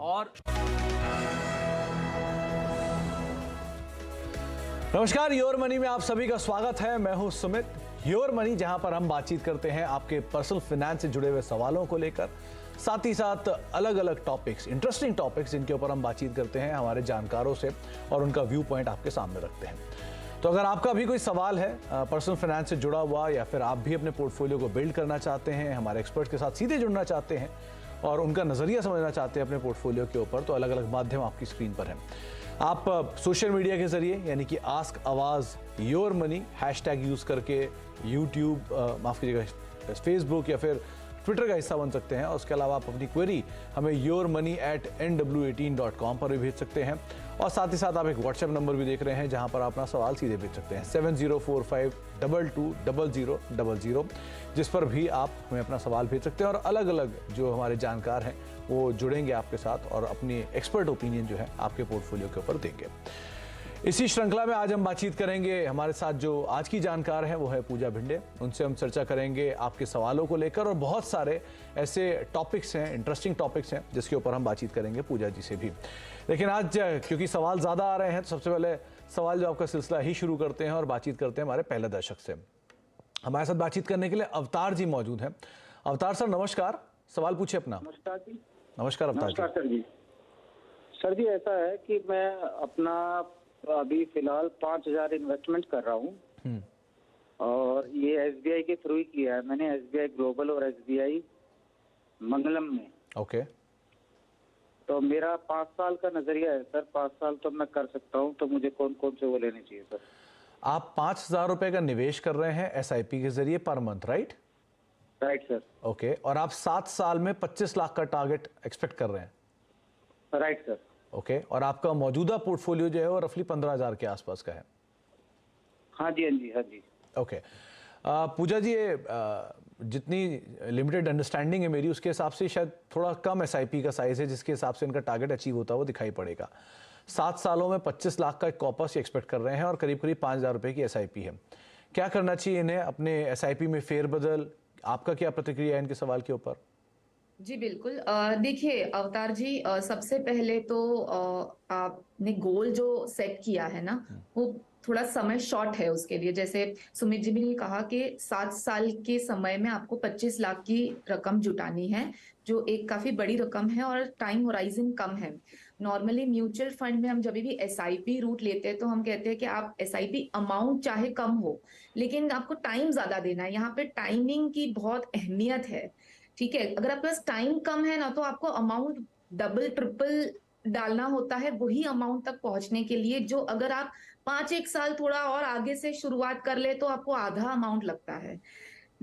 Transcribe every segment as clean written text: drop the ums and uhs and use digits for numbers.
और नमस्कार, your money में आप सभी का स्वागत है। मैं हूं सुमित। योर मनी, जहां पर हम बातचीत करते हैं आपके पर्सनल फाइनेंस से जुड़े हुए सवालों को लेकर, साथ ही साथ अलग अलग टॉपिक्स, इंटरेस्टिंग टॉपिक्स जिनके ऊपर हम बातचीत करते हैं हमारे जानकारों से और उनका व्यू पॉइंट आपके सामने रखते हैं। तो अगर आपका भी कोई सवाल है पर्सनल फाइनेंस से जुड़ा हुआ, या फिर आप भी अपने पोर्टफोलियो को बिल्ड करना चाहते हैं, हमारे एक्सपर्ट के साथ सीधे जुड़ना चाहते हैं और उनका नज़रिया समझना चाहते हैं अपने पोर्टफोलियो के ऊपर, तो अलग अलग माध्यम आपकी स्क्रीन पर है। आप सोशल मीडिया के जरिए, यानी कि आस्क आवाज़ योर मनी हैशटैग यूज़ करके यूट्यूब, माफ़ कीजिएगा, फेसबुक या फिर ट्विटर का हिस्सा बन सकते हैं। और उसके अलावा आप अपनी क्वेरी हमें yourmoney@nw18.com पर भी भेज सकते हैं। और साथ ही साथ आप एक व्हाट्सएप नंबर भी देख रहे हैं जहां पर आप अपना सवाल सीधे भेज सकते हैं 7045220000, जिस पर भी आप हमें अपना सवाल भेज सकते हैं। और अलग अलग जो हमारे जानकार हैं वो जुड़ेंगे आपके साथ और अपनी एक्सपर्ट ओपिनियन जो है आपके पोर्टफोलियो के ऊपर देंगे। इसी श्रृंखला में आज हम बातचीत करेंगे, हमारे साथ जो आज की जानकार है वो है पूजा भिंडे। उनसे हम चर्चा करेंगे आपके सवालों को लेकर, और बहुत सारे ऐसे टॉपिक्स हैं, इंटरेस्टिंग टॉपिक्स हैं जिसके ऊपर हम बातचीत करेंगे पूजा जी से भी। लेकिन आज क्योंकि सवाल ज़्यादा आ रहे हैं, तो सबसे पहले सवाल जो आपका सिलसिला ही शुरू करते हैं और बातचीत करते हैं हमारे पहले दर्शक से। हमारे साथ बातचीत करने के लिए अवतार जी मौजूद हैं। अवतार सर नमस्कार, सवाल पूछिए अपना। नमस्कार जी। नमस्कार अवतार नमस्कार सर जी। सर जी ऐसा है कि मैं अपना अभी फिलहाल 5,000 इन्वेस्टमेंट कर रहा हूँ, और ये एसबीआई के थ्रू ही किया है मैंने, एसबीआई ग्लोबल और एसबीआई मंगलम में। ओके। तो मेरा 5 साल का नजरिया है सर, 5 साल तो मैं कर सकता हूँ, तो मुझे कौन कौन से वो लेने चाहिए सर? आप 5,000 रुपए का निवेश कर रहे हैं एसआईपी के जरिए per month, right? Right sir. Okay. और आप 7 साल में 25 लाख का टारगेट एक्सपेक्ट कर रहे हैं? Right sir. ओके। और आपका मौजूदा पोर्टफोलियो जो है वो रफली 15,000 के आसपास का है? हाँ जी, हाँ जी, हाँ जी। ओके। पूजा जी, ये जितनी लिमिटेड अंडरस्टैंडिंग है मेरी, उसके हिसाब से शायद थोड़ा कम एसआईपी का साइज है जिसके हिसाब से इनका टारगेट अचीव होता है वो दिखाई पड़ेगा। 7 सालों में 25 लाख का एक कॉपस एक्सपेक्ट कर रहे हैं और करीब करीब 5,000 रुपये की एसआईपी है। क्या करना चाहिए इन्हें अपने एसआईपी में फेरबदल? आपका क्या प्रतिक्रिया है इनके सवाल के ऊपर? जी बिल्कुल। देखिए अवतार जी, सबसे पहले तो आपने गोल जो सेट किया है ना, वो थोड़ा समय शॉर्ट है उसके लिए। जैसे सुमित जी भी ने कहा कि 7 साल के समय में आपको 25 लाख की रकम जुटानी है, जो एक काफी बड़ी रकम है और टाइम होराइजन कम है। नॉर्मली म्यूचुअल फंड में हम जब भी एसआईपी रूट लेते हैं तो हम कहते हैं कि आप एसआईपी अमाउंट चाहे कम हो, लेकिन आपको टाइम ज्यादा देना है। यहाँ पे टाइमिंग की बहुत अहमियत है। ठीक है, अगर आपके पास टाइम कम है ना, तो आपको अमाउंट डबल ट्रिपल डालना होता है वही अमाउंट तक पहुंचने के लिए, जो अगर आप 5-1 साल थोड़ा और आगे से शुरुआत कर ले तो आपको आधा अमाउंट लगता है।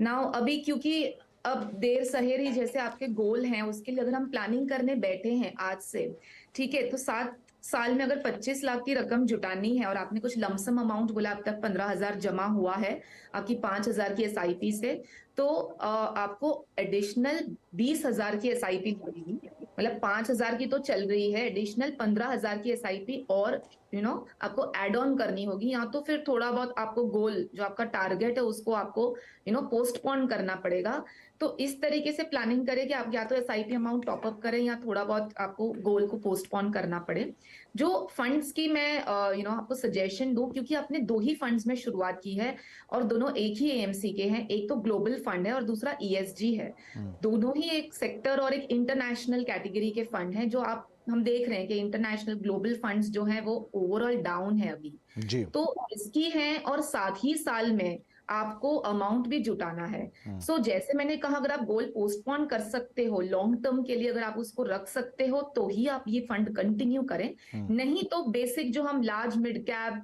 नाउ अभी क्योंकि अब देर सहेर ही जैसे आपके गोल हैं, उसके लिए अगर हम प्लानिंग करने बैठे हैं आज से, ठीक है, तो 7 साल में अगर 25 लाख की रकम जुटानी है और आपने कुछ लमसम अमाउंट बोला, अब तक 15,000 जमा हुआ है आपकी 5,000 की एसआईपी से, तो आपको एडिशनल 20,000 की एसआईपी लगेगी। मतलब 5,000 की तो चल रही है, एडिशनल 15,000 की एसआईपी और आपको एड ऑन करनी होगी, या तो फिर थोड़ा बहुत आपको गोल जो आपका टारगेट है उसको आपको पोस्टपोन करना पड़ेगा। तो इस तरीके से प्लानिंग करें कि आप या तो एसआईपी अमाउंट टॉपअप करें या थोड़ा बहुत आपको गोल को पोस्टपोन करना पड़े। जो फंड्स की मैं आपको सजेशन दूं, क्योंकि आपने 2 ही फंड्स में शुरुआत की है और दोनों एक ही एएमसी के हैं, एक तो ग्लोबल फंड है और दूसरा ईएसजी है। दोनों ही एक सेक्टर और एक इंटरनेशनल कैटेगरी के फंड हैं, जो हम देख रहे हैं कि इंटरनेशनल ग्लोबल फंड्स जो हैं वो ओवरऑल डाउन है अभी जी। तो इसकी है, और साथ ही साल में आपको अमाउंट भी जुटाना है। सो जैसे मैंने कहा, अगर आप गोल पोस्टपोन कर सकते हो लॉन्ग टर्म के लिए, अगर आप उसको रख सकते हो तो ही आप ये फंड कंटिन्यू करें। नहीं तो बेसिक जो हम large mid cap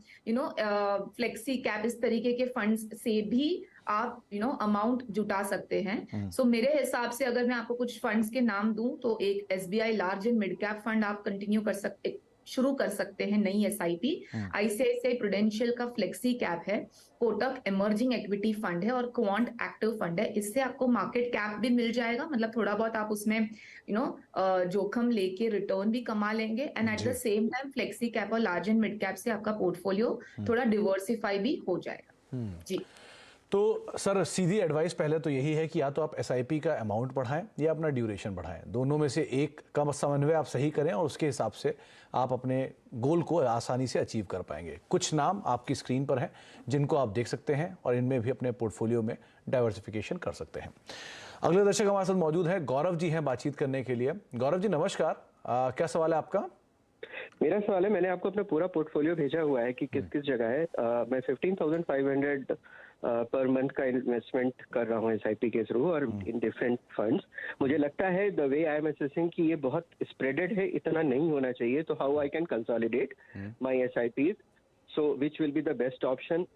flexi cap इस तरीके के फंड्स से भी आप अमाउंट जुटा सकते हैं। सो मेरे हिसाब से अगर मैं आपको कुछ फंड्स के नाम दूं, तो एक SBI large and mid cap fund आप कंटिन्यू कर सकते, शुरू कर सकते हैं नई एसआईपी। आईसीआईसीआई प्रूडेंशियल का फ्लेक्सी कैप है, कोटक इमर्जिंग इक्विटी फंड है और क्वांट एक्टिव फंड है। इससे आपको मार्केट कैप भी मिल जाएगा, मतलब थोड़ा बहुत आप उसमें जोखिम लेके रिटर्न भी कमा लेंगे, and at the same time flexi cap और लार्ज एंड मिड कैप से आपका पोर्टफोलियो थोड़ा डिवर्सिफाई भी हो जाएगा। जी तो सर सीधी एडवाइस पहले तो यही है कि या तो आप एसआईपी का अमाउंट बढ़ाएं या अपना ड्यूरेशन बढ़ाएं, दोनों में से एक का समन्वय आप सही करें और उसके हिसाब से आप अपने गोल को आसानी से अचीव कर पाएंगे। कुछ नाम आपकी स्क्रीन पर हैं जिनको आप देख सकते हैं और इनमें भी अपने पोर्टफोलियो में डाइवर्सिफिकेशन कर सकते हैं। अगले दर्शक हमारे साथ मौजूद है, गौरव जी हैं बातचीत करने के लिए। गौरव जी नमस्कार, क्या सवाल है आपका? मेरा सवाल है, मैंने आपको अपना पूरा पोर्टफोलियो भेजा हुआ है कि किस किस जगह है। मैं 15,500 पर मंथ का इन्वेस्टमेंट कर रहा हूँ एसआईपी के थ्रू और इन डिफरेंट फंड्स। मुझे लगता है the way I am assessing कि ये बहुत स्प्रेडेड है, इतना नहीं होना चाहिए। तो how I can consolidate my SIPs, so which will be the best option?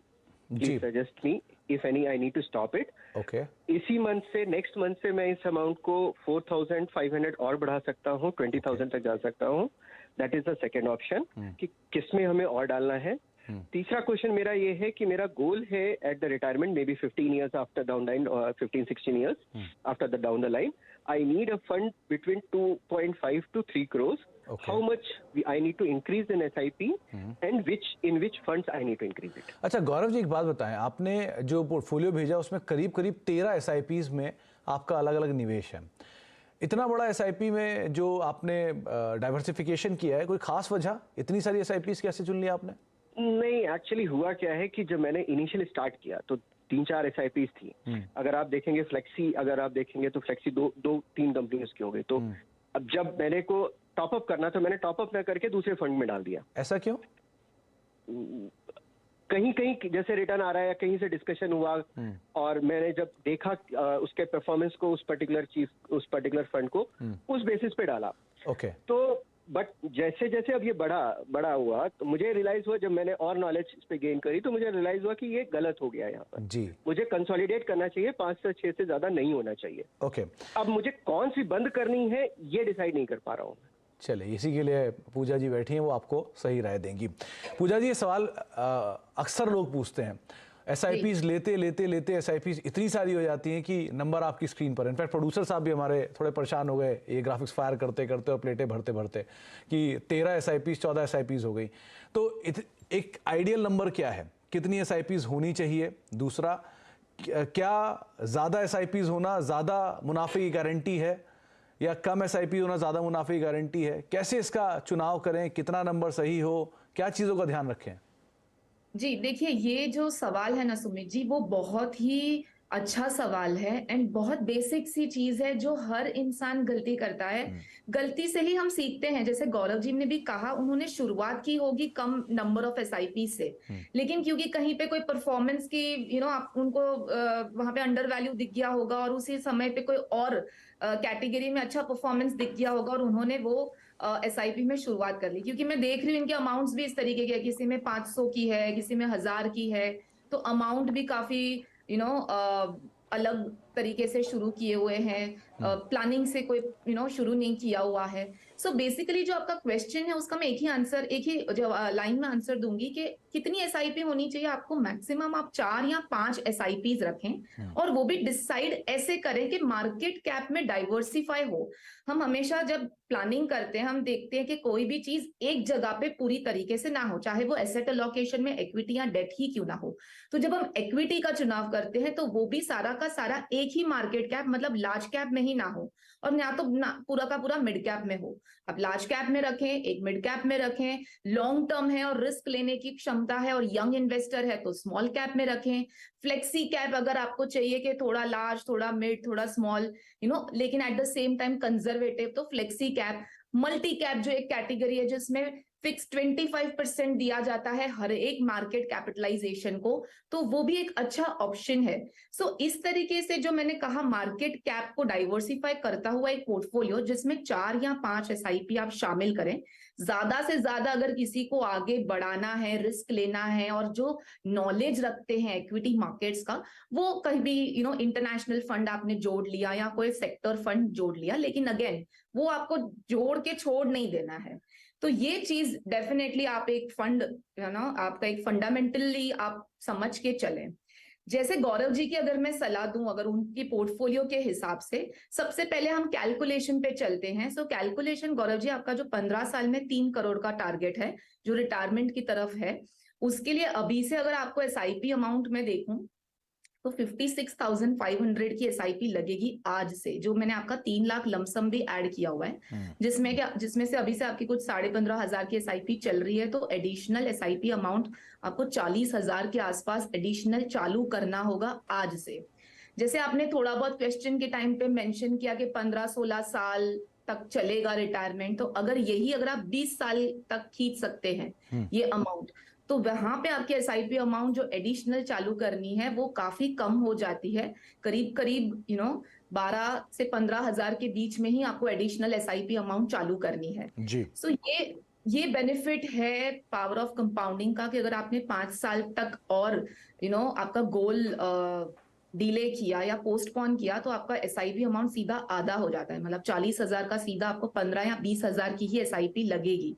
Please suggest me, if any I need to stop it. Okay, इसी मंथ से, नेक्स्ट मंथ से मैं इस अमाउंट को 4,500 और बढ़ा सकता हूँ, 20,000 तक जा सकता हूँ। That is the second option कि किसमें हमें और डालना है। तीसरा क्वेश्चन मेरा ये है कि मेरा गोल है at the retirement, may be 15 years after down line, 15-16 years after the down the line, I need a fund between 2.5 to 3 crores. How much I need to increase in SIP and in which funds I need to increase it? अच्छा गौरव जी एक बात बताएं, आपने जो portfolio भेजा उसमें करीब करीब 13 एसआईपीज में आपका अलग अलग निवेश है। इतना बड़ा एसआईपी में जो आपने डाइवर्सिफिकेशन किया है, कोई खास वजह? इतनी सारी एसआईपीज कैसे चुन लिया आपने? नहीं, एक्चुअली हुआ क्या है कि जब मैंने इनिशियल स्टार्ट किया तो 3-4 एसआईपीज थी। अगर आप देखेंगे फ्लेक्सी, अगर आप देखेंगे तो फ्लेक्सी 2-3 कंपनीज की हो गई। तो अब जब मेरे को टॉप अप करना, तो मैंने टॉप अप न करके दूसरे फंड में डाल दिया। ऐसा क्यों? कहीं कहीं जैसे रिटर्न आ रहा है या कहीं से डिस्कशन हुआ और मैंने जब देखा उसके परफॉर्मेंस को, उस पर्टिकुलर फंड को उस बेसिस पे डाला। ओके। तो बट जैसे जैसे अब ये बड़ा हुआ तो मुझे रियलाइज हुआ, जब मैंने और नॉलेज इस पे गेन करी तो मुझे रियलाइज हुआ कि ये गलत हो गया यहाँ पर। जी, मुझे कंसोलिडेट करना चाहिए, 5 से 6 से ज्यादा नहीं होना चाहिए। ओके। अब मुझे कौन सी बंद करनी है ये डिसाइड नहीं कर पा रहा हूँ। चलिए, इसी के लिए पूजा जी बैठी हैं, वो आपको सही राय देंगी। पूजा जी, ये सवाल अक्सर लोग पूछते हैं, एसआईपीज लेते लेते लेते एसआईपीज इतनी सारी हो जाती हैं कि नंबर आपकी स्क्रीन पर है। इनफैक्ट प्रोड्यूसर साहब भी हमारे थोड़े परेशान हो गए ये ग्राफिक्स फायर करते करते और प्लेटें भरते भरते कि 13 एसआईपीज 14 एसआईपीज हो गई। तो एक आइडियल नंबर क्या है, कितनी एसआईपीज होनी चाहिए? दूसरा, क्या ज़्यादा एसआईपीज होना ज़्यादा मुनाफे की गारंटी है या कम एसआईपी होना ज़्यादा मुनाफे की गारंटी है? कैसे इसका चुनाव करें, कितना नंबर सही हो, क्या चीज़ों का ध्यान रखें? जी देखिए, ये जो सवाल है ना सुमित जी, वो बहुत ही अच्छा सवाल है एंड बहुत बेसिक सी चीज है जो हर इंसान गलती करता है। गलती से ही हम सीखते हैं। जैसे गौरव जी ने भी कहा, उन्होंने शुरुआत की होगी कम नंबर ऑफ एसआईपी से, लेकिन क्योंकि कहीं पे कोई परफॉर्मेंस की आप उनको वहां पे अंडर वैल्यू दिख गया होगा और उसी समय पे कोई और कैटेगरी में अच्छा परफॉर्मेंस दिख गया होगा और उन्होंने वो एसआईपी में शुरुआत कर ली। क्योंकि मैं देख रही हूँ इनके अमाउंट्स भी इस तरीके के, किसी में 500 की है, किसी में 1000 की है, तो अमाउंट भी काफी अलग तरीके से शुरू किए हुए हैं। प्लानिंग से कोई शुरू नहीं किया हुआ है। सो बेसिकली जो आपका क्वेश्चन है उसका मैं एक ही लाइन में आंसर दूंगी कि कितनी एसआईपी होनी चाहिए आपको। मैक्सिमम आप 4 या 5 एसआईपीज रखें और वो भी डिसाइड ऐसे करें कि मार्केट कैप में डाइवर्सिफाई हो। हम हमेशा जब प्लानिंग करते हैं हम देखते हैं कि कोई भी चीज एक जगह पे पूरी तरीके से ना हो, चाहे वो एसेट एलोकेशन में इक्विटी या डेट ही क्यों ना हो। तो जब हम इक्विटी का चुनाव करते हैं तो वो भी सारा का सारा एक ही मार्केट कैप मतलब लार्ज कैप में ही ना हो और ना तो पूरा का पूरा मिड कैप में हो। अब लार्ज कैप में रखें, एक मिड कैप में रखें, लॉन्ग टर्म है और रिस्क लेने की क्षमता है और यंग इन्वेस्टर है तो स्मॉल कैप में रखें। फ्लेक्सी कैप अगर आपको चाहिए कि थोड़ा लार्ज, थोड़ा मिड, थोड़ा स्मॉल लेकिन at the same time conservative, तो फ्लेक्सी कैप। मल्टी कैप जो एक कैटेगरी है जिसमें फिक्स 25% दिया जाता है हर एक मार्केट कैपिटलाइजेशन को, तो वो भी एक अच्छा ऑप्शन है। सो इस तरीके से जो मैंने कहा, मार्केट कैप को डाइवर्सिफाई करता हुआ एक पोर्टफोलियो जिसमें 4 या 5 एसआईपी आप शामिल करें। ज्यादा से ज्यादा अगर किसी को आगे बढ़ाना है, रिस्क लेना है और जो नॉलेज रखते हैं इक्विटी मार्केट्स का, वो कहीं भी इंटरनेशनल फंड आपने जोड़ लिया या कोई सेक्टर फंड जोड़ लिया, लेकिन अगेन वो आपको जोड़ के छोड़ नहीं देना है। तो ये चीज डेफिनेटली आप एक फंड आपका एक फंडामेंटली आप समझ के चलें। जैसे गौरव जी की अगर मैं सलाह दूं, अगर उनकी पोर्टफोलियो के हिसाब से, सबसे पहले हम कैलकुलेशन पे चलते हैं। सो कैलकुलेशन गौरव जी, आपका जो 15 साल में 3 करोड़ का टारगेट है जो रिटायरमेंट की तरफ है, उसके लिए अभी से अगर आपको एसआईपी अमाउंट में देखूं तो 56,500 की एसआईपी लगेगी आज से, जो मैंने आपका 3 लाख लमसम भी ऐड किया हुआ है, जिसमें से अभी से आपकी कुछ 15,500 की एसआईपी चल रही है, तो एडिशनल एसआईपी अमाउंट आपको 40,000 के आसपास एडिशनल चालू करना होगा आज से। जैसे आपने थोड़ा बहुत क्वेश्चन के टाइम पे मेंशन किया कि 15-16 साल तक चलेगा रिटायरमेंट, तो अगर आप 20 साल तक खींच सकते हैं ये अमाउंट, तो वहां पे आपके एसआईपी अमाउंट जो एडिशनल चालू करनी है वो काफी कम हो जाती है, करीब 12 से 15,000 के बीच में ही आपको एडिशनल एसआईपी अमाउंट चालू करनी है जी। सो ये बेनिफिट है पावर ऑफ कंपाउंडिंग का, कि अगर आपने 5 साल तक और आपका गोल डिले किया या पोस्टपोन किया, तो आपका एसआईपी अमाउंट सीधा आधा हो जाता है, मतलब 40,000 का सीधा आपको 15 या 20,000 की ही एसआईपी लगेगी।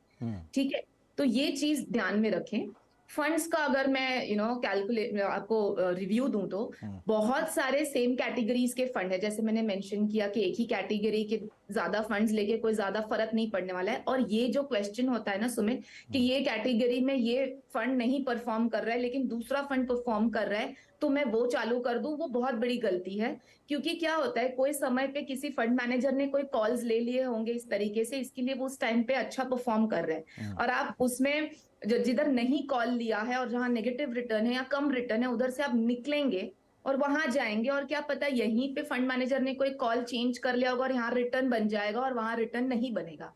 ठीक है, तो ये चीज ध्यान में रखें। फंड्स का अगर मैं कैलकुलेट आपको रिव्यू दूं, तो बहुत सारे सेम कैटेगरीज के फंड है, जैसे मैंने मेंशन किया कि एक ही कैटेगरी के ज्यादा फंड्स लेके कोई ज्यादा फर्क नहीं पड़ने वाला है। और ये जो क्वेश्चन होता है ना सुमित, कि ये कैटेगरी में ये फंड नहीं परफॉर्म कर रहा है लेकिन दूसरा फंड परफॉर्म कर रहा है, तो मैं वो चालू कर दूं, वो बहुत बड़ी गलती है। क्योंकि क्या होता है, कोई समय पे किसी फंड मैनेजर ने कोई कॉल्स ले लिए होंगे इस तरीके से, इसके लिए वो उस टाइम पे अच्छा परफॉर्म कर रहे हैं, और आप उसमें जिधर नहीं कॉल लिया है और जहां नेगेटिव रिटर्न है या कम रिटर्न है, उधर से आप निकलेंगे और वहां जाएंगे, और क्या पता यहीं पे फंड मैनेजर ने कोई कॉल चेंज कर लिया होगा और यहाँ रिटर्न बन जाएगा और वहां रिटर्न नहीं बनेगा।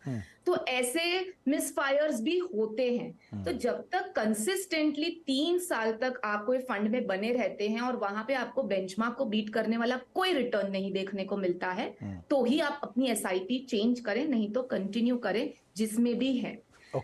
तो ऐसे मिसफायर्स भी होते हैं। तो जब तक कंसिस्टेंटली 3 साल तक आप कोई फंड में बने रहते हैं और वहां पे आपको बेंचमार्क को बीट करने वाला कोई रिटर्न नहीं देखने को मिलता है, तो ही आप अपनी एसआईपी चेंज करें, नहीं तो कंटिन्यू करें जिसमें भी है।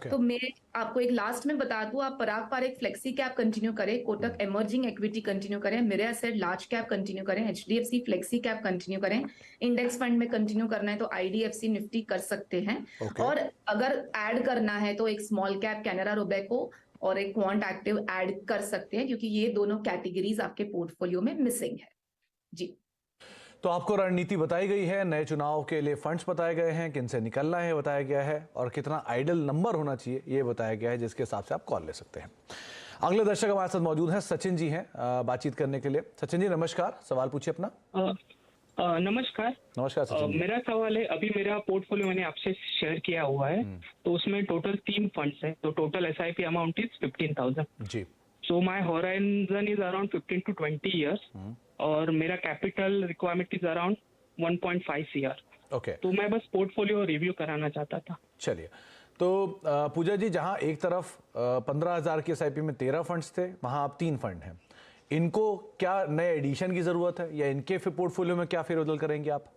तो मैं आपको एक लास्ट में बता दूं, आप पराग पारेख फ्लेक्सी कैप कंटिन्यू करें, कोटक इमर्जिंग इक्विटी कंटिन्यू करें, Mirae Asset large cap continue करें, एचडीएफसी फ्लेक्सी कैप कंटिन्यू करें, इंडेक्स फंड में कंटिन्यू करना है तो आईडीएफसी निफ्टी कर सकते हैं, और अगर ऐड करना है तो एक स्मॉल कैप कैनरा रोबेको और एक क्वांट एक्टिव ऐड कर सकते हैं, क्योंकि ये दोनों कैटेगरीज आपके पोर्टफोलियो में मिसिंग है जी। तो आपको रणनीति बताई गई है, नए चुनाव के लिए फंड्स बताए गए हैं, किन से निकलना है बताया गया है, और कितना आइडल नंबर होना चाहिए ये बताया गया है, जिसके हिसाब से आप कॉल ले सकते हैं। अगले दर्शक हमारे साथ मौजूद हैं, सचिन जी हैं बातचीत करने के लिए। सचिन जी नमस्कार, सवाल पूछिए अपना। नमस्कार। नमस्कार सचिन। मेरा सवाल है, अभी मेरा पोर्टफोलियो मैंने आपसे शेयर किया हुआ है, तो उसमें टोटल 3 फंड्स है, तो टोटल एसआईपी अमाउंट इज 15,000 जी। So my horizon is around 15 to 20 years, और मेरा capital requirement is around 1.5 CR। ओके, तो मैं बस पोर्टफोलियो रिव्यू कराना चाहता था। चलिए, तो पूजा जी, जहां एक तरफ 15,000 की एसआईपी में 13 फंड्स थे, वहां आप 3 फंड हैं, इनको क्या नए एडिशन की जरूरत है, या इनके फिर पोर्टफोलियो में क्या फेरबदल करेंगे आप?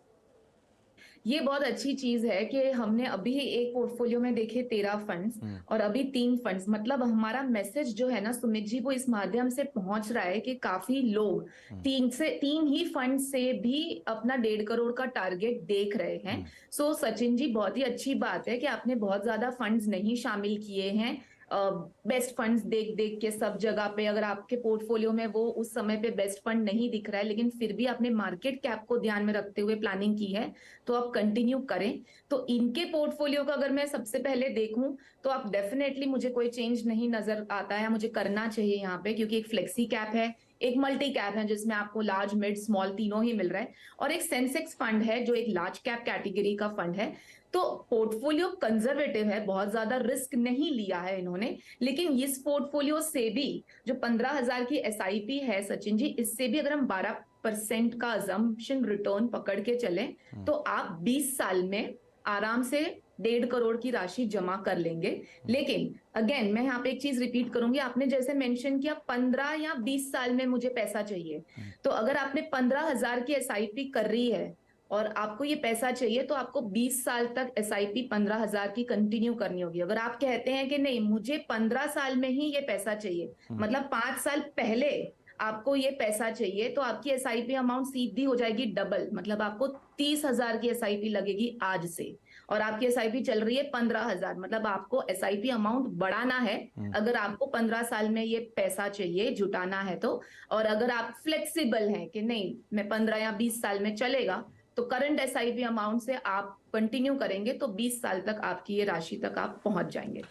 ये बहुत अच्छी चीज है कि हमने अभी एक पोर्टफोलियो में देखे 13 फंड्स और अभी 3 फंड्स, मतलब हमारा मैसेज जो है ना सुमित जी, वो इस माध्यम से पहुंच रहा है कि काफी लोग 3 ही फंड से भी अपना 1.5 करोड़ का टारगेट देख रहे हैं। सो सचिन जी, बहुत ही अच्छी बात है कि आपने बहुत ज्यादा फंड्स नहीं शामिल किए हैं, बेस्ट फंड्स देख देख के सब जगह पे। अगर आपके पोर्टफोलियो में वो उस समय पे बेस्ट फंड नहीं दिख रहा है, लेकिन फिर भी आपने मार्केट कैप को ध्यान में रखते हुए प्लानिंग की है, तो आप कंटिन्यू करें। तो इनके पोर्टफोलियो का अगर मैं सबसे पहले देखूं, तो आप डेफिनेटली, मुझे कोई चेंज नहीं नजर आता है, मुझे करना चाहिए यहाँ पे, क्योंकि एक फ्लेक्सी कैप है, एक मल्टी कैप है जिसमें आपको लार्ज, मिड, स्मॉल तीनों ही मिल रहा है, और एक सेंसेक्स फंड है जो एक लार्ज कैप कैटेगरी का फंड है। तो पोर्टफोलियो कंजर्वेटिव है, बहुत ज्यादा रिस्क नहीं लिया है इन्होंने, लेकिन इस पोर्टफोलियो से भी जो 15,000 की एसआईपी है सचिन जी, इससे भी अगर हम 12% का अजम्पशन रिटर्न पकड़ के चलें, तो आप 20 साल में आराम से 1.5 करोड़ की राशि जमा कर लेंगे। लेकिन अगेन मैं यहाँ पे एक चीज रिपीट करूंगी, आपने जैसे मेंशन किया 15 या 20 साल में मुझे पैसा चाहिए, तो अगर आपने 15,000 की एसआईपी कर रही है और आपको ये पैसा चाहिए, तो आपको 20 साल तक एसआईपी 15,000 की कंटिन्यू करनी होगी। अगर आप कहते हैं कि नहीं, मुझे 15 साल में ही ये पैसा चाहिए, मतलब 5 साल पहले आपको ये पैसा चाहिए, तो आपकी एसआईपी अमाउंट सीधी हो जाएगी डबल, मतलब आपको 30,000 की एसआईपी लगेगी आज से, और आपकी एसआईपी चल रही है 15,000, मतलब आपको एसआईपी अमाउंट बढ़ाना है अगर आपको 15 साल में ये पैसा चाहिए, जुटाना है तो। और अगर आप फ्लेक्सिबल हैं कि नहीं, मैं 15 या 20 साल में चलेगा, तो करंट एसआईपी अमाउंट से आप कंटिन्यू करेंगे, तो 20 साल तक आपकी ये राशि तक आप पहुंच जाएंगे।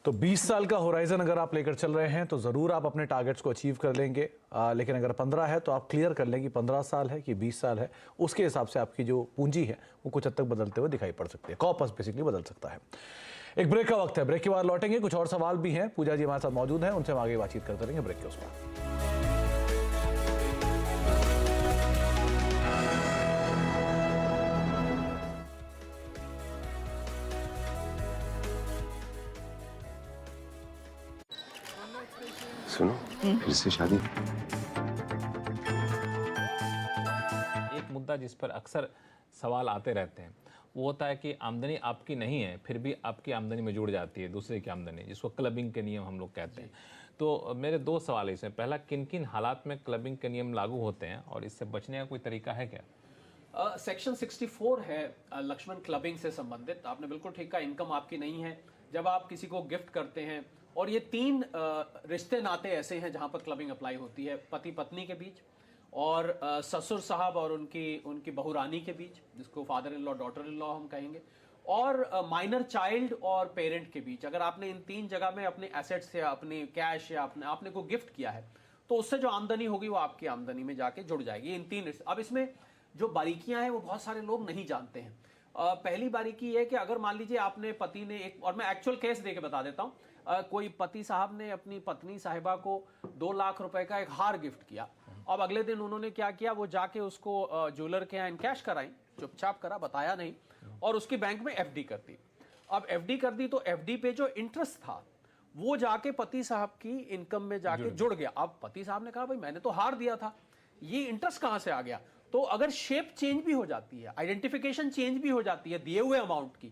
तो 20 साल का होराइजन अगर आप लेकर चल रहे हैं तो ज़रूर आप अपने टारगेट्स को अचीव कर लेंगे, लेकिन अगर 15 है तो आप क्लियर कर लें कि 15 साल है कि 20 साल है, उसके हिसाब से आपकी जो पूंजी है वो कुछ हद तक बदलते हुए दिखाई पड़ सकती है। कॉर्पस बेसिकली बदल सकता है। एक ब्रेक का वक्त है, ब्रेक के बाद लौटेंगे। कुछ और सवाल भी हैं, पूजा जी हमारे साथ मौजूद हैं, उनसे हम आगे बातचीत करते रहेंगे ब्रेक के उस पर। सुनो, फिर से शादी। एक मुद्दा जिस पर अक्सर सवाल आते रहते हैं वो होता है कि आमदनी आपकी नहीं है फिर भी आपकी आमदनी में जुड़ जाती है दूसरे की आमदनी, जिसको क्लबिंग के नियम हम लोग कहते हैं। तो मेरे दो सवाल हैं इसमें। पहला, किन किन हालात में क्लबिंग के नियम लागू होते हैं और इससे बचने का कोई तरीका है क्या? सेक्शन 64 है लक्ष्मण क्लबिंग से संबंधित। आपने बिल्कुल ठीक कहा, इनकम आपकी नहीं है। जब आप किसी को गिफ्ट करते हैं, और ये 3 रिश्ते नाते ऐसे हैं जहां पर क्लबिंग अप्लाई होती है, पति पत्नी के बीच, और ससुर साहब और उनकी बहुरानी के बीच, जिसको father in law daughter in law हम कहेंगे, और माइनर चाइल्ड और पेरेंट के बीच। अगर आपने इन 3 जगह में अपने एसेट्स या अपने कैश या आपने को गिफ्ट किया है तो उससे जो आमदनी होगी वो आपकी आमदनी में जाके जुड़ जाएगी, इन 3 रिश्ते। अब इसमें जो बारीकियां हैं वो बहुत सारे लोग नहीं जानते हैं। पहली बारीकी है कि अगर मान लीजिए आपने पति ने एक, और मैं एक्चुअल केस देके बता देता हूँ, कोई पति साहब ने अपनी पत्नी साहिबा को 2 लाख रुपए का एक हार गिफ्ट किया। अब अगले दिन उन्होंने क्या किया, वो जाके उसको ज्वेलर के यहाँ इनकैश कराई, चुपचाप करा, बताया नहीं, और उसकी बैंक में एफडी कर दी। अब एफडी कर दी तो एफडी पे जो इंटरेस्ट था वो जाके पति साहब की इनकम में जाके जुड़ गया। अब पति साहब ने कहा भाई मैंने तो हार दिया था, ये इंटरेस्ट कहां से आ गया? तो अगर शेप चेंज भी हो जाती है, आइडेंटिफिकेशन चेंज भी हो जाती है दिए हुए अमाउंट की,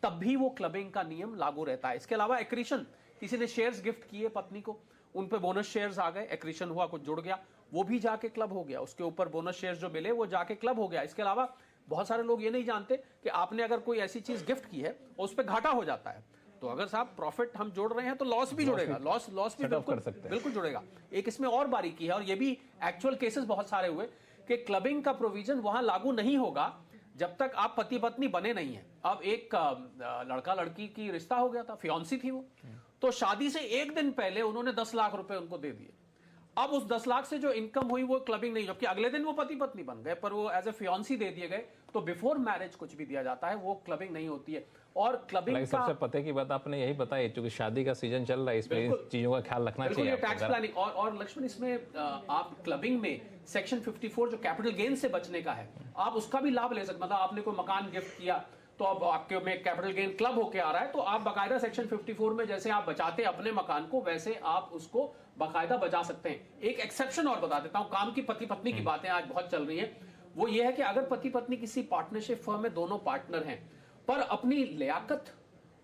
तब भी वो क्लबिंग का नियम लागू रहता है। इसके अलावा एक्रीशन, किसी ने शेयर्स गिफ्ट किए पत्नी को, उन पे बोनस शेयर्स आ गए, एक्रीशन हुआ, कुछ जुड़ गया, वो भी जाके क्लब हो गया, उसके ऊपर बोनस शेयर्स जो मिले वो जाके क्लब हो गया। इसके अलावा बहुत सारे लोग ये नहीं जानते कि आपने अगर कोई ऐसी चीज गिफ्ट की है और उस पर घाटा हो जाता है, तो अगर साहब प्रॉफिट हम जोड़ रहे हैं तो लॉस भी जुड़ेगा, लॉस भी बिल्कुल जुड़ेगा। एक इसमें और बारीकी है, और ये भी एक्चुअल केसेस बहुत सारे हुए कि क्लबिंग का प्रोविजन वहां लागू नहीं होगा जब तक आप पति पत्नी बने नहीं है। अब एक लड़का लड़की की रिश्ता हो गया था, फियांसी थी वो, तो शादी से 1 दिन पहले उन्होंने 10 लाख रुपए उनको दे दिए। अब उस 10 लाख से जो इनकम हुई वो क्लबिंग नहीं, जबकि अगले दिन वो पति पत्नी बन गए, पर वो एज ए फियांसी दे दिए गए। तो बिफोर मैरिज कुछ भी दिया जाता है वो क्लबिंग नहीं होती है। और क्लबिंग का सबसे पते की बात आपने यही बताई, क्योंकि शादी का सीजन चल रहा है, इसमें इन चीजों का ख्याल रखना चाहिए। टैक्स प्लानिंग और लक्ष्मण, इसमें आप क्लबिंग में सेक्शन 54 जो कैपिटल गेन से बचने का है, आप उसका भी लाभ ले सकते। मतलब आपने कोई मकान गिफ्ट किया तो अब आपके में कैपिटल गेन क्लब होके आ रहा है, तो आप बाकायदा सेक्शन 54 में जैसे आप बचाते अपने मकान को, वैसे आप उसको बाकायदा बचा सकते हैं। एक एक्सेप्शन और बता देता हूं, काम की पति पत्नी की बातें आज बहुत चल रही हैं, वो ये है कि अगर पति पत्नी किसी पार्टनरशिप फर्म में दोनों पार्टनर हैं, पर अपनी लियाकत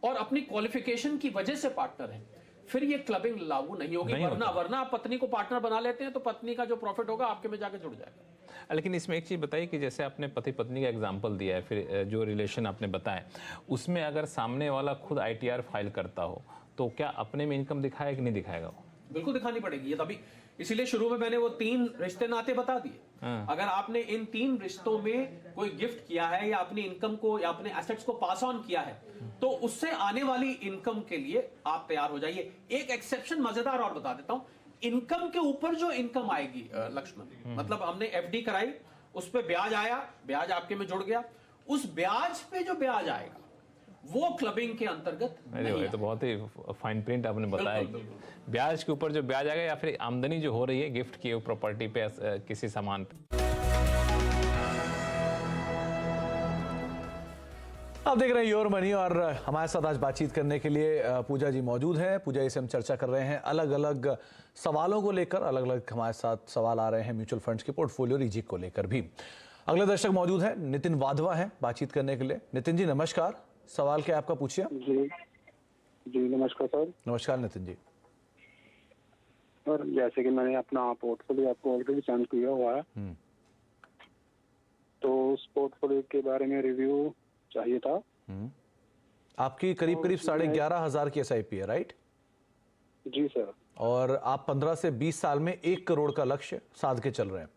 और अपनी क्वालिफिकेशन की वजह से पार्टनर हैं, फिर ये क्लबिंग लागू नहीं होगी। वरना आप पत्नी को पार्टनर बना लेते हैं तो पत्नी का जो प्रॉफिट होगा आपके में जाके जुड़ जाएगा। लेकिन इसमें एक चीज बताइए कि जैसे आपने पति पत्नी का एग्जांपल दिया है, फिर जो रिलेशन आपने बताया उसमें अगर सामने वाला खुद ITR फाइल करता हो तो क्या अपने में इनकम दिखाएगा कि नहीं दिखाएगा? वो बिल्कुल दिखानी पड़ेगी। ये तभी इसीलिए शुरू में मैंने वो 3 रिश्ते नाते बता दिए। अगर आपने इन 3 रिश्तों में कोई गिफ्ट किया है या अपनी इनकम को या अपने एसेट्स को पास ऑन किया है, तो उससे आने वाली इनकम के लिए आप तैयार हो जाइए। एक एक्सेप्शन मजेदार और बता देता हूं, इनकम के ऊपर जो इनकम आएगी लक्ष्मण, मतलब हमने FD कराई, उस पे ब्याज आया, ब्याज आपके में जुड़ गया, उस ब्याज पे जो ब्याज आएगा वो क्लबिंग के अंतर्गत नहीं है। तो बहुत ही फाइन प्रिंट आपने बताया। ब्याज के ऊपर जो ब्याज आएगा या फिर आमदनी जो हो रही है गिफ्ट की प्रॉपर्टी पे, किसी सामान पे। आप देख रहे हैं योर मनी, और हमारे साथ आज बातचीत करने के लिए पूजा जी मौजूद हैं। पूजा जी से हम चर्चा कर रहे हैं अलग अलग सवालों को लेकर। अलग अलग हमारे साथ सवाल आ रहे हैं म्यूचुअल फंड्स के पोर्टफोलियो रिजिक को लेकर भी। अगले दर्शक मौजूद हैं, नितिन वाधवा हैं बातचीत करने के लिए। नितिन जी नमस्कार, सवाल क्या आपका पूछिए। जी नमस्कार सर। नमस्कार नितिन जी। सर जैसे कि मैंने अपना पोर्टफोलियो आपको ऑलरेडी सेंड किया हुआ है, तो उस पोर्टफोलियो के बारे में रिव्यू चाहिए था। आपकी करीब 11,500 की SIP है, राइट? जी सर। और आप 15 से 20 साल में 1 करोड़ का लक्ष्य साध के चल रहे हैं।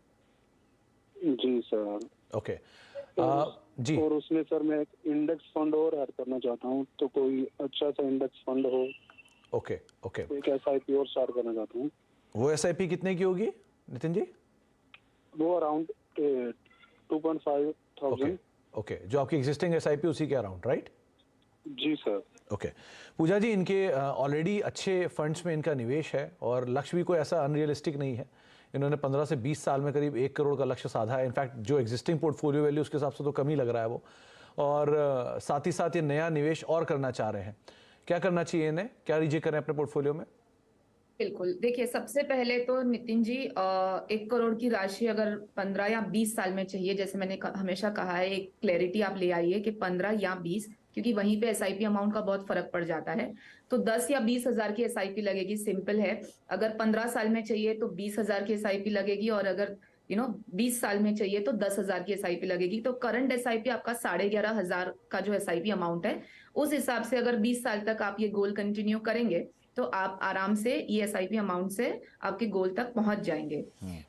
जी सर। ओके। जी। और उसमें सर मैं एक इंडेक्स फंड और ऐड करना चाहता हूँ, तो कोई अच्छा सा इंडेक्स फंड हो ओके ओके। एक SIP और स्टार्ट करना चाहता हूँ। वो SIP कितने की होगी नितिन जी? वो अराउंड 2.5 ओके, जो आपकी एग्जिस्टिंग SIP उसी के अराउंड, राइट? जी सर। ओके पूजा जी, इनके ऑलरेडी अच्छे फंड्स में इनका निवेश है और लक्ष्य भी कोई ऐसा अनरियलिस्टिक नहीं है। इन्होंने 15 से 20 साल में करीब 1 करोड़ का लक्ष्य साधा है। इनफैक्ट जो एग्जिस्टिंग पोर्टफोलियो वैल्यू उसके हिसाब से तो कम ही लग रहा है वो, और साथ ही साथ ये नया निवेश और करना चाह रहे हैं। क्या करना चाहिए इन्हें, क्या रीजे करें अपने पोर्टफोलियो में? बिल्कुल, देखिए सबसे पहले तो नितिन जी 1 करोड़ की राशि अगर 15 या 20 साल में चाहिए, जैसे मैंने हमेशा कहा है, एक क्लैरिटी आप ले आइए कि 15 या 20, क्योंकि वहीं पे SIP अमाउंट का बहुत फर्क पड़ जाता है। तो 10 या 20 हजार की SIP लगेगी, सिंपल है। अगर 15 साल में चाहिए तो 20 हजार की SIP लगेगी, और अगर 20 साल में चाहिए तो 10 हजार की SIP लगेगी। तो करंट SIP आपका 11,500 का जो SIP अमाउंट है, उस हिसाब से अगर 20 साल तक आप ये गोल कंटिन्यू करेंगे तो आप आराम से ये SIP अमाउंट से आपके गोल तक पहुंच जाएंगे।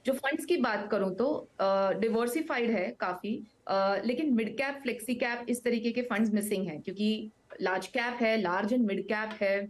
जो फंड्स की बात करूं तो डिवर्सिफाइड है काफी, लेकिन मिड कैप, फ्लेक्सी कैप, इस तरीके के फंड्स मिसिंग हैं, क्योंकि लार्ज कैप है, लार्ज एंड मिड कैप है,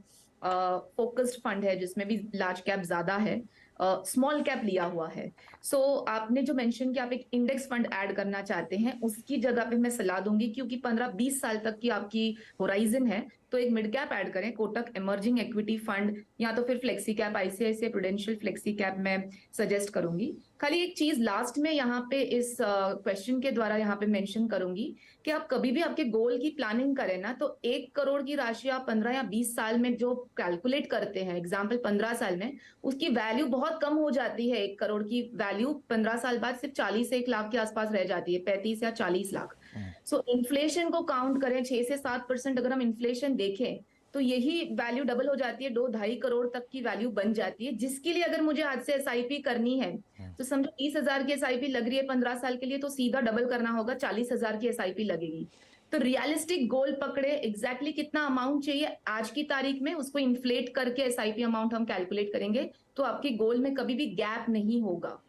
फोकस्ड फंड है जिसमें भी लार्ज कैप ज्यादा है, स्मॉल कैप लिया हुआ है। सो आपने जो मेंशन कि आप एक इंडेक्स फंड ऐड करना चाहते हैं, उसकी जगह पे मैं सलाह दूंगी, क्योंकि 15-20 साल तक की आपकी होराइजन है, तो एक मिड कैप ऐड करें, कोटक इमर्जिंग इक्विटी फंड, या तो फिर flexi cap, ICICI prudential flexi cap मैं सजेस्ट करूंगी। खाली एक चीज लास्ट में यहाँ पे इस क्वेश्चन के द्वारा यहाँ पे मेंशन करूंगी कि आप कभी भी आपके गोल की प्लानिंग करें ना, तो 1 करोड़ की राशि आप 15 या 20 साल में जो कैलकुलेट करते हैं, एग्जाम्पल 15 साल में, उसकी वैल्यू बहुत कम हो जाती है। 1 करोड़ की वैल्यू 15 साल बाद सिर्फ 40 से 1 लाख के आसपास रह जाती है, 35 या 40 लाख। सो इन्फ्लेशन को काउंट करें, 6 से 7% अगर हम इन्फ्लेशन देखें तो यही वैल्यू डबल हो जाती है, 2-2.5 करोड़ तक की वैल्यू बन जाती है, जिसके लिए अगर मुझे आज से SIP करनी है तो समझो 30,000 की SIP लग रही है 15 साल के लिए, तो सीधा डबल करना होगा, 40,000 की SIP लगेगी। तो रियलिस्टिक गोल पकड़े, एग्जैक्टली कितना अमाउंट चाहिए आज की तारीख में, उसको इन्फ्लेट करके SIP अमाउंट हम कैलकुलेट करेंगे, तो आपके गोल में कभी भी गैप नहीं होगा।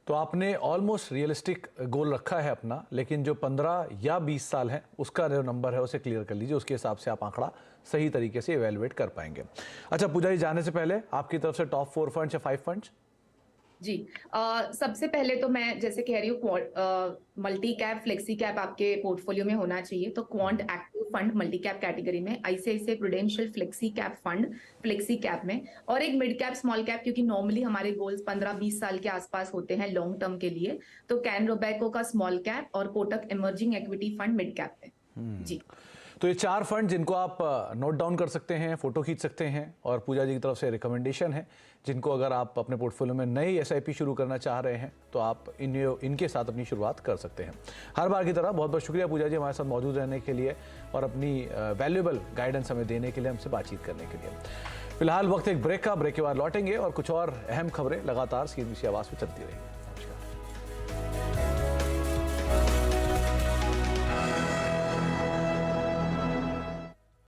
तो आपने ऑलमोस्ट रियलिस्टिक गोल रखा है अपना, लेकिन जो 15 या 20 साल है उसका जो नंबर है उसे क्लियर कर लीजिए, उसके हिसाब से आप आंकड़ा सही तरीके से इवेलुएट कर पाएंगे। अच्छा पूजा जी, जाने से पहले आपकी तरफ से टॉप 4 फंड्स या 5 फंड्स? जी, सबसे पहले तो मैं जैसे कह रही हूँ, मल्टी कैप, फ्लेक्सी कैप आपके पोर्टफोलियो में होना चाहिए, तो quant active fund multi cap category में, ICICI prudential flexi cap fund flexi cap में, और एक मिड कैप स्मॉल कैप, क्योंकि नॉर्मली हमारे गोल्स 15-20 साल के आसपास होते हैं लॉन्ग टर्म के लिए, तो कैन रोबैको का स्मॉल कैप और Kotak emerging equity fund mid cap में। जी, तो ये 4 फंड जिनको आप नोट डाउन कर सकते हैं, फोटो खींच सकते हैं, और पूजा जी की तरफ से रिकमेंडेशन है, जिनको अगर आप अपने पोर्टफोलियो में नई SIP शुरू करना चाह रहे हैं तो आप इनके साथ अपनी शुरुआत कर सकते हैं। हर बार की तरह बहुत बहुत शुक्रिया पूजा जी हमारे साथ मौजूद रहने के लिए और अपनी वैल्यूएबल गाइडेंस हमें देने के लिए, हमसे बातचीत करने के लिए। फिलहाल वक्त एक ब्रेक का, ब्रेक के बाद लौटेंगे और कुछ और अहम खबरें लगातार CNBC आवाज़ में चलती रहेंगी।